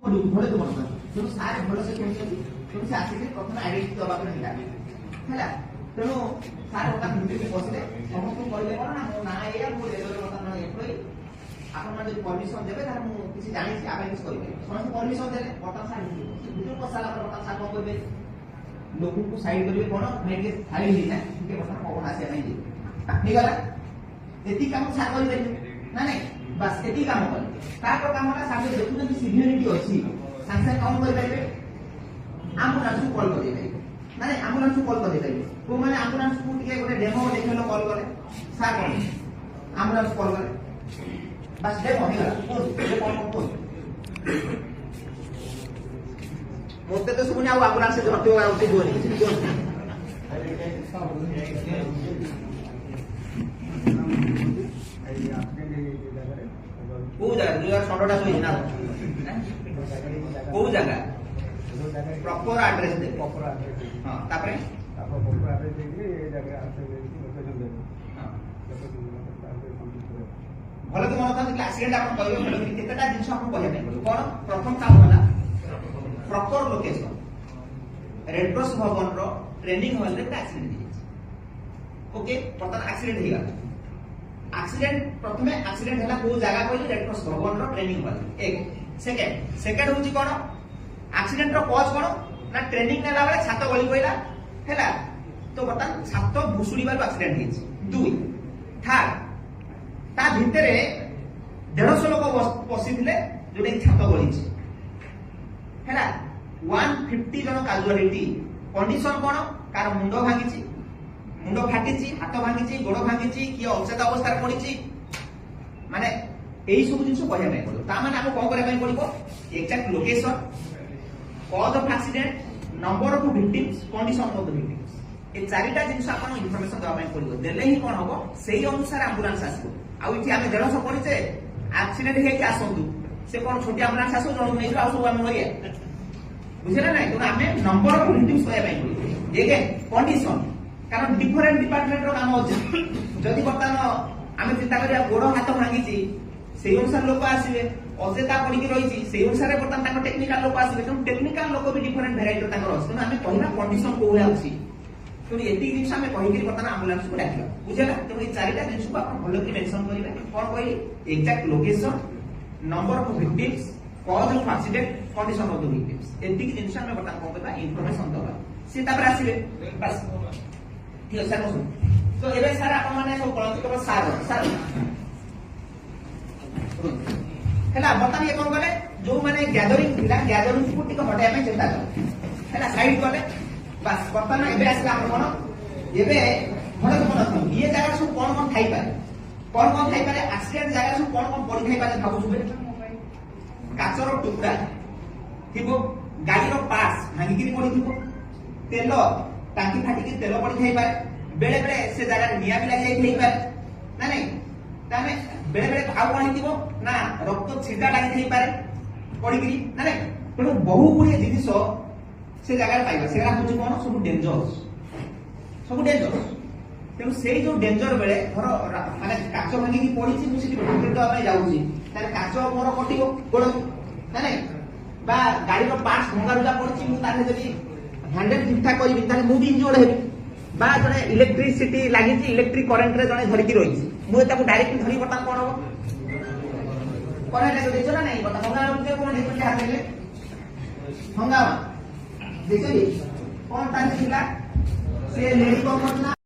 भले तो बनता तेणु सारे भल से कहते तेणु से आसिक प्रथम आइडेंटिटी दबा है तेणु सारे बर्तमान भितर बसले समस्त कहले कौन ना मो ना या मो रेलवे बर्तमान एम्प्लॉय आपण माने जो परमिशन देबे तार मु किछि जानि छि आबे किछि करिबे समस्त परमिशन देले बर्तमान साइड भितर बसाला पर बर्तमान साइड को कहबे लोगों को साइड करिवे कोन मेके खाली ही ना के बर्तमान पवन आसे नै दे निगला एति काम सा करिबे ना नहीं बस एति काम करे ताको कामला साथे देखु कि सिनियरिटी अछि सांसे काम कर पाइबे एम्बुलेंस को कॉल कर देबे ना नहीं एम्बुलेंस को कॉल कर देबे को माने एम्बुलेंस को टिके गोटे डेमो देखलो कॉल करे सा कोन एम्बुलेंस कॉल करे बस डेमो हो गला ये कौन मोते तो सुने आ एम्बुलेंस से धरते हो उठी जोनी को जगह जो छडटा सोई ना को जगह प्रॉपर एड्रेस दे प्रॉपर एड्रेस हां तापरे प्रॉपर एड्रेस दे के जगह आसे लोकेशन दे हां भले तो मन था कि एक्सीडेंट आपण कहबे भले कि केतेटा जिंस आपण कहया नै कोन प्रथम काम होला प्रॉपर लोकेशन रेड क्रॉस भवन रो ट्रेनिंग हॉल रे एक्सीडेंट हो ओके पता एक्सीडेंट हिगा एक्सीडेंट प्रथमे एक्सीडेंट हला को जगह कहली रेड क्रॉस भवन रो ट्रेनिंग हॉल एक सेकंड होची कोन एक्सीडेंट रो कॉज कोन ना ट्रेनिंग नेला बेले छात गली पइला हैला तो बता छात भुसुडी बार एक्सीडेंट हिच दुई थर्ड ता भितरे 150 लोक बसिथिले जोडे छात गली छी हैला 150 जन काजुअलिटी कंडीशन कोन कार मुंडो भांगी छी मुंडो फाटी छी हाथ भांगी छी गोड़ भांगी छी कि अचेत अवस्था रे पड़ी छी माने एई सब जिंस कहया नै पड़ो ता माने आपको कोन करे पई पड़िबो exact location cause of accident number of victims condition of the victims ए चारिटा जिंस आपन इंफॉर्मेशन दवा पई पड़िबो देले ही कोन होबो सेही अनुसार एम्बुलेंस आसीबो आ इथि आमे 150 पड़िचे एक्सीडेंट हे के आसंतु से कोन छोटी एम्बुलेंस आसो जण नै आ सब आमे मरिया बुझिला नै तो आमे नंबर ऑफ विक्टिम्स कहया पई पड़िबो एगे कंडीशन कारण डिफरेंट डिपार्टमेंट रो काम होछि जदि बर्तमान आमे चिंता करिया गोड़ हाथ भांगी छी सेही अनुसार लोक आसीबे अचेता पड़ी के रही से अनुसार बर्तमान ताको टेक्निकल लोक आसीबे तो टेक्निकल लोक भी डिफरेंट वैरायटी रो ताको अछि तो आमे पहिला कंडीशन को होया अछि तो एति जिंस आमे कहि के बर्तमान एम्बुलेंस को डाकिला बुझेला तो ए चारिटा जिंस को आपण भलो कि मेंशन करिवे कोन कहि exact location number of victims cause of accident condition of the victims एति जिंस आमे बर्तमान को कहबा इंफॉर्मेशन दबा से तापर आसीबे बस ठीक है सर तो एबे सर आपण माने सब कलंती को सर हैला बता ये कोन गले जो माने गैदरिंग को टिक हटाय में चिंता कर हैला साइड गले बस बता ना एबे आसला आपण कोन एबे भले कोन ये जगह सब कोन खाई पारे एक्सीडेंट जगह सब कोन पड़ी खाई पारे भाबु सुबे काचर टुकड़ा थिबो गाड़ी रो पार्ट्स भांगी गिरी पड़ी थिबो तेल टांकी फाटी के तेल पड़ी खाई पारे बेले बेले से जगह निया भी लागि जाई पारे ना नहीं तामे बेले बेले आउ कोन हिथिबो ना रक्त छिटा लागि थई पारे पड़ी गिरी ना नहीं तेणु बहु गुड़िए जिनिस से जगह पाइबा सेरा होची कोन सब डेंजरस तेणु से जो डेंजर बेले धर माने काच भांगी की पड़ी छी मुसी हॉस्पिटल तो आमे जाउची तारे काच मोर कटिबो गोड़ ना नहीं बा गाड़ी रो पार्ट्स भंगा रुजा पड़ी छी मु तारे जदी हैंडल ठीक ठाक करी तारे मु भी इंजोर्ड हेबी बा जने इलेक्ट्रिसिटी लागि छी इलेक्ट्रिक करंट रे जने धरि की रही छी मु ताको डायरेक्ट धरि बता कोन हो कोन ले देखो ना नहीं बता भंगा रुजे कोन देखो हाथ ले भंगा देखो कौन तार छिला से लेडी को मतलब